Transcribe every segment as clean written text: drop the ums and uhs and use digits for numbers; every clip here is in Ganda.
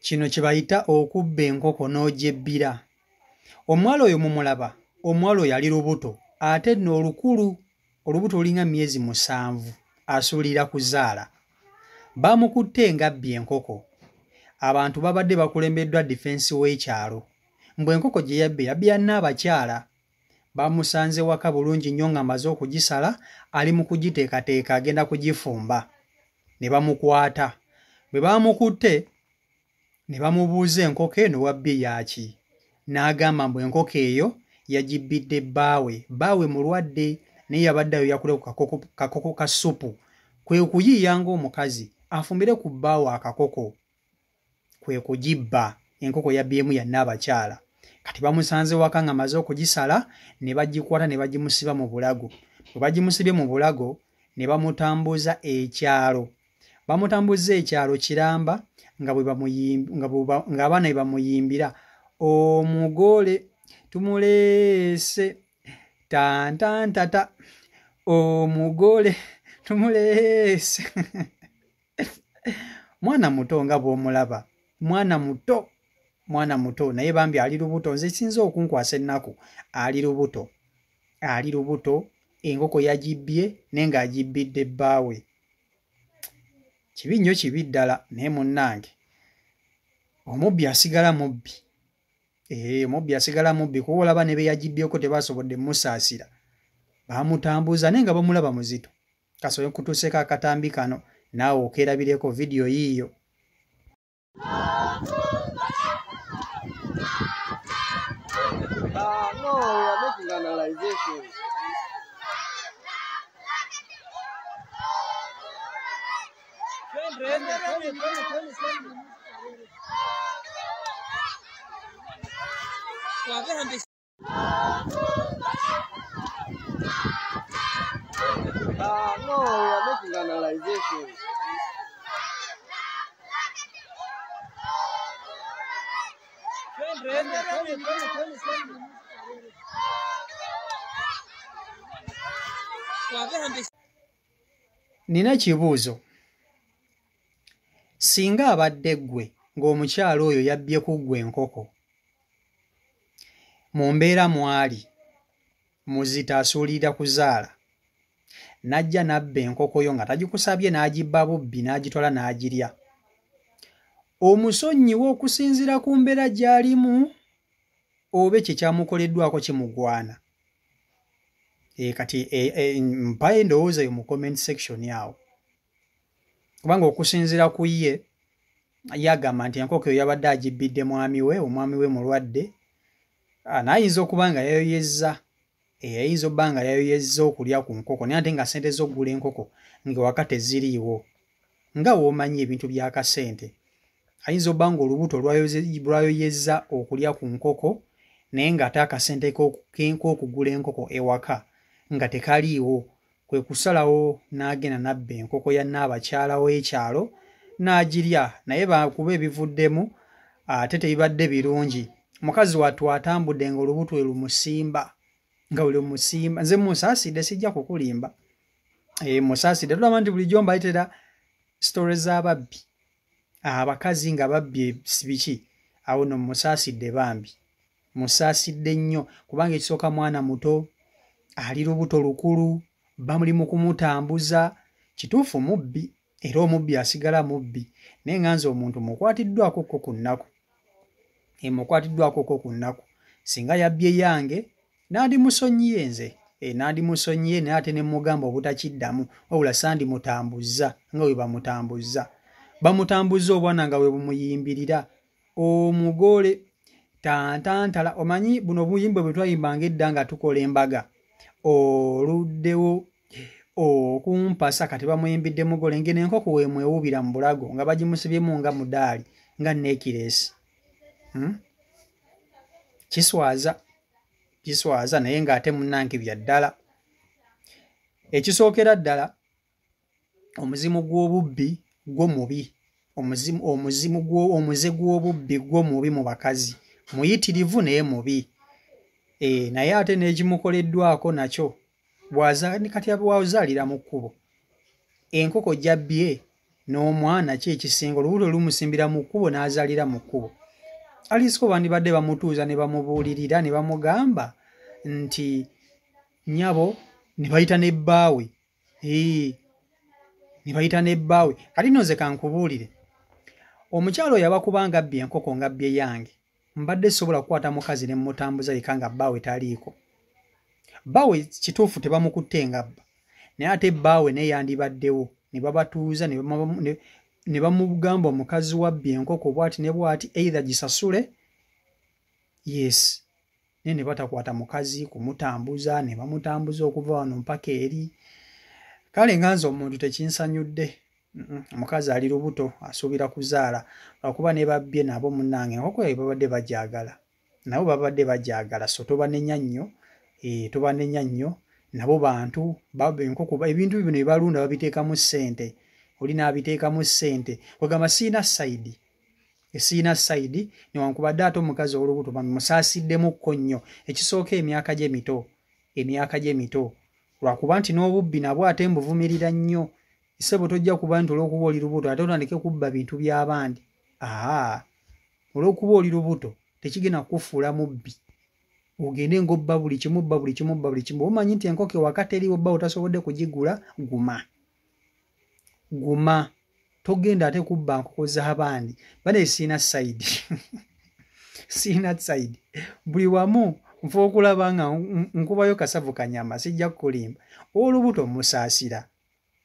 Kino kye bayita okubba enkoko n'ogyebbira. Omwalo oyo mumulaba, omwalo oyo ali lubuto ate nno olukulu, olubuto lulinga myezi 7 asuulira kuzaala. Bamukutte ng'abbye enkoko. Abantu babadde bakulembeddwa difensi w'ekyalo. Mbwe enkoko gye yabbye Nnaabakyala. Bamusanze waka bulungi nnyo ng'amaze okugisala, ali mu kugiteekateeka agenda kugifumba. Ne bamukwata. Bwe bamukutte ne bamubuuza enkoko eno wabbye yaaki. N'agamba mbu enkoko eyo yagibbidde bbaawe. Bbaawe mulwadde naye yabadde ayo yakule ku kakoko ka ssupu. Kwe kuyiiya ng'omukazi afumbire ku bbaawe akakoko. Kwe kugibba. Enkoko yabbyemu ya Nnaabakyala. Kati bamusanze waka ng'amaze okugisala ne bagikwata ne bagimusiba mu bulago. Bwe bagimusibye mu bulago ne bamutambuza ekyalo. Bamutambuza ekyalo Kiramba ng'abaana bwe bamuyimbira omugole tumuleese tantantata omugole tumuleese. Mwana muto nga bw'omulaba, mwana muto naye bambi ali lubuto. Nze sinza okunkwasa ennaku, ali lubuto. Enkoko yagibbye naye ng'agibbidde bbaawe. Kibi nnyo, kibi ddala, naye munnange omubbi asigala mubbi. Omubbi asigala mubbi kuba olaba ne be yagibbyeko tebasobodde mmusaasira. Bamutambuza naye nga bamulaba muzito. Kasobola kutuuseeko akatambi kano naawe okeerabireko vidiyo yiiyo. No, we are making analyzation. No, we are making analyzation. Nina kibuuzo. Singa abadde ggwe ng'omukyala oyo yabbye ku ggwe enkoko, mu mbeera mwali muzita asuulira kuzaala, n'ajja n'abba enkoko yo nga tagikusabye n'agibba bubbi n'agitwala n'agirya, omusonyiwa okusinziira ku mbeera gy'alimu oba kye kyamukoleddwako kimugwana? Kati mpayo endowooza yo mu comment section awo. Kubanga okusinziira ku ye yagamba nti enkoko eyo yabadde agibbidde omwami we mulwadde. N'ayinza okuba nga yayoyezza. Ayinza obba nga yayoyezza okulya ku nkoko naye ate nga ssente z'okugula enkoko ng'ewaka teziriiwo. Nga w'omanyi ebintu by'akasente. Ayinza obba nga olubuto lwayoyezza okulya ku nkoko naye ng'ate akasente k'okugula enkoko ewaka nga tekaliiwo. Kwe kusalawo n'agenda n'abba enkoko ya Nnaabakyala w'ekyalo n'agirya, naye kuba ebivuddemu ate tebibadde birungi. Mukazi wattu atambudde nga olubuto lwe lumusimba. Nze musaasidde, sijja kukulimba. Musaasidde. Tulaba nti bulijjo mbayitira story z'ababbi. Abakazi nga babbye biki, awo nno musaasidde bambi. Musaasidde nnyo kubanga ekisooka mwana muto, ali lubuto lukulu, bamuli mu kumutambuza. Kituufu mubbi, era omubbi asigala mubbi. Naye nga nze omuntu mukwatiddwako ku nnaku. Singa yabbye yange n'andimusonyiye nze. N'andimusonyiye naye ate ne mugamba obutakiddamu, wabula sandimutambuzza nga bwe bamutambuzza. Bamutambuzza obwana nga bwe bumuyimbirira. Omugole tantantala. Omanyi buno obuyimba bwe twayimbanga edda nga tukola embaga. Oluddewo okumpasa kati bamuyimbidde mugole ngeno enkoko weemwewuubira mu bulago nga bagimusibyemu nga mudaali nga neekiresi. Kiswaza naye ng'ate munnange bya ddala. Ekisookera ddala omuzimu gw'obubbi gwo mubi. Omuze gw'obubbi gwo mubi mu bakazi. Muyitirivu naye mubi. Naye ate n'ekimukoleddwako nakyo kati wazaalira mu kkubo. Enkoko gy'abbye n'omwana ki ekisinga olubuto lumusimbira mu kkubo n'azalira mu kkubo. Alisiko bandibadde bamutuuza ne bamubuulirira ne bamugamba nti nnyabo ne bayita ne bbaawe. Ne bayita ne bbaawe. Kati nno nze kankubuulire. Omukyalo oyo abakubanga abbi enkoko nga bbye yange. Mbadde sobola kukwata mukazi ne mutambuza yeka nga bbaawe taliiko. Bbaawe kituufu tebamukutte nga bba. Naye ate bbaawe naye yandibaddewo. Ne babatuuza ne bamugamba omukazi wa bbye enkoko bw'ati ne bw'ati either gisasule. Yes. Ne batakwata mukazi kumutambuza ne bamutambuza okuva wano mpaka eri. Kale nganze omuntu tekinsanyudde. Omukazi ali lubuto asuubira kuzaala lwakuba ne babbye nabo munnange enkoko yaabwe babadde bagyagala. Nabo babadde bagyagala so tobanenya nnyo. Tobanenya nnyo. Nabo bantu baba enkoko ebintu bino ebalunda babiteekamu ssente. Olina abiteekamu ssente. Ogamba siina sayidi. Siina sayidi newankubadde ate omukazi olubuto bamusaasiddemukko nnyo. Ekisooka emyaka gye mito. Emyaka gye mito. Lwakuba nti n'obubbi nabwo ate mbuvumirira nnyo. Isebo tojja kuba nti olw'okuba oli lubuto ate otandike kubba bintu by'abandi. Olw'okuba oli lubuto tekigenda kukufuula mubbi. Ogende ng'obba buli kimu bba buli kimu bba buli kimu. Omanyi nti enkoko ewaka teriwo bba otasobodde kugigula guma. Guma. Togenda ate kubba nkoko z'abandi. Bane siina sayidi. Siina sayidi. Buli wamu nfa okulaba nga nkubayo kasavu kanyama sijja kukulimba. Olubuto musaasira.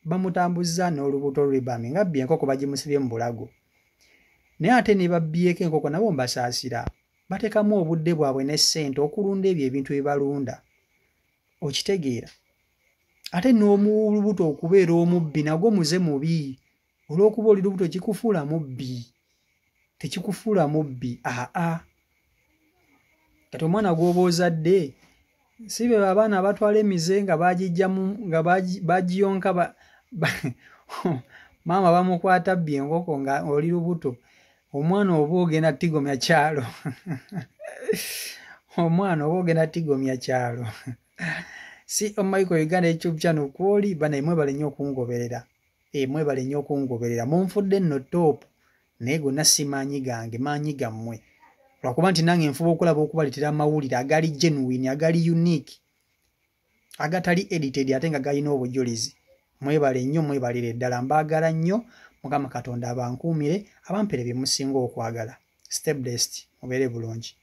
Bamutambuza n'olubuto lwebami nga bbye enkoko bagimusibye mu bulago. Naye ate ne babbyeko enkoko nabo mbasaasira. Batekamu obudde bwabwe n'essente okulunda ebyo ebintu ebibalunda. Okitegeera. Ate n'olubuto okubeera omubbi nagwo muze mubi. Olw'okuba oli lubuto kikufuula mubbi. Tekikufuula mubbi. Kati omwana gw'oba ozadde si be abaana abatwala emize nga bagijjamu nga bagiyonka maama bamukwata bbye enkoko nga oli lubuto. Omwana oba ogenda tigomya kyalo. Omwana oba ogenda tigomya kyalo. Si Michael Uganda YouTube channel kwoli bana mwebale nnyo okungoberera. Mwebale nnyo okungoberera. Munfudde nno top. Naye gonna simanyi gange manyi gammwe. Lwakuba nti nange nfuba okulaba okubaleetera amawulire agali genuine agali unique. Agatali edited ate nga galina obujulizi. Mwebale nnyo mwebalire ddala mbaagala nnyo. Mukama Katonda abankuumire abampere bye musinga okwagala. Stay blessed. Mubeere bulungi.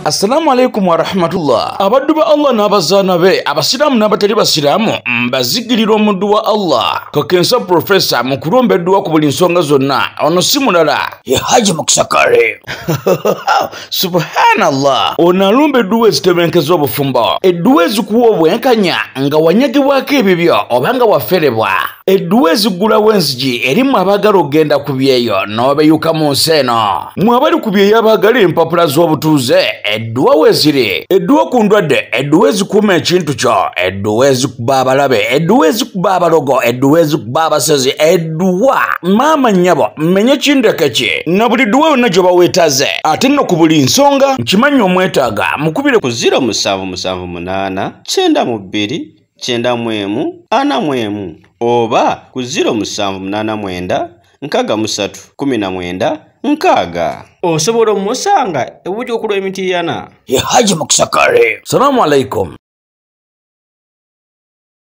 Assalamu alaikum wa rahmatullah. Abaddu ba Allah n'abazaana be abasiraamu n'abatali basiraamu mbazigirira omuddu wa Allah Kakensa Professor mu kulombeddwa ku buli nsonga zonna ono si mulala ye Haji Mukisakare. Subhanallah. Ono alombeddwa ezitebenkezo obufumbo edduwa ezikuwa obwenkanya nga wanyagibwako ebibyo oba nga waferebwa edduwa ezigulawo enzigi erimu abaagala okugenda ku byeyo n'obeyuka mu nsi eno mwabali ku byeyo abaagala empapula z'obutuuze edduwa weziri edduwa ku ndwadde edduwa ezikuuma ekintu kyo edduwa ezikuba abalabe edduwa ezikuba abalogo edduwa ezikuba abasezi edduwa maama nnyabo mmenye kindeke ki na buli dduwa yonna gye baweetaze ate nno ku buli nsonga nkimanyi omwetaaga mukubire ku 0778 92 91 oba ku 0789 63 19 nkaaga. Osobola omusanga ebuuti okulwa emitiiyana ye Haji Mukisakare. Salamu alaikum.